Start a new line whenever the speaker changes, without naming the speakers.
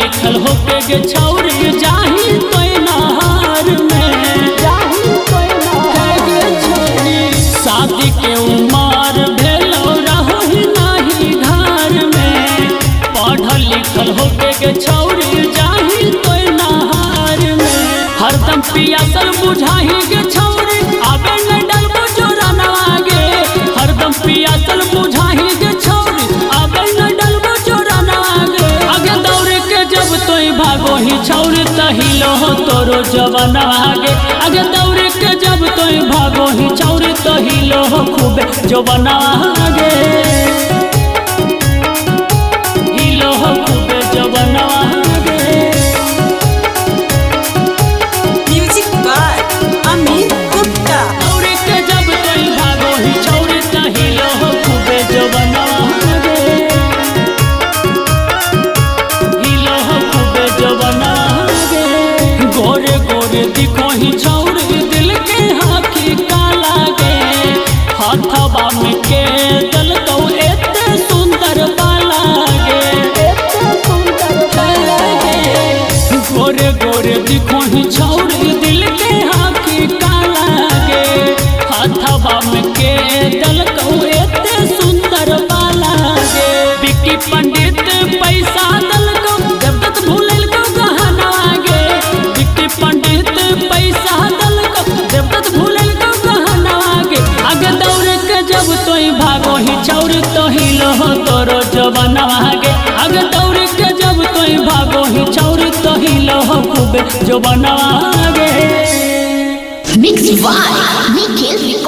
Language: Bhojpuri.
लिखल होके गे छौरी जाही तो नहार में गे छौरी शादी के उमर भेलो रहो नाही घर में पढ़ल लिखल होके गे छौरी जाही तो नहार में हरदम पियासल बुझाही गे छौरी आबे न डलबो जोरा नवागे हरदम पियासल बुझाही गे छौरी आबे न डलबो जोरा नवागे आगे दौड़ के जब तोई भागो ही छौरी तहिलो तोरो जवान आगे आगे दौड़ के जब तोई भागो ही छौरी तहिलो खूबे जवान आगे हिलो खूबे जवान आगे
म्यूजिक बाय अमित गुप्ता।
दौड़ के जब तोई भागो ही छौरी तहिलो खूबे जवान आगे हिलो खूबे जवान आगे गोरे गोरे दिखो ही छौरी दिल के हाथी काला गे हाथवा में के दल तो एते सुंदर बाला गे गोरे गोरे दिखो ही छौरी दिल के हाथी काला गे हाथवा में के दल तो एते सुंदर बाला गे बिक्की पंडित पैसा दल को जब तक भूलल को गहना गे बिक्की पंडित पैसा दल को जब तक भूलल को गहना गे आगे दौड़ के जब तोई भागो ही छौरी तो हिलो तोरो जवान आगे आगे दौड़ के जब तोई भागो ही छौरी तो हिलो खूबे जवान आगे
Mixed by Nikhil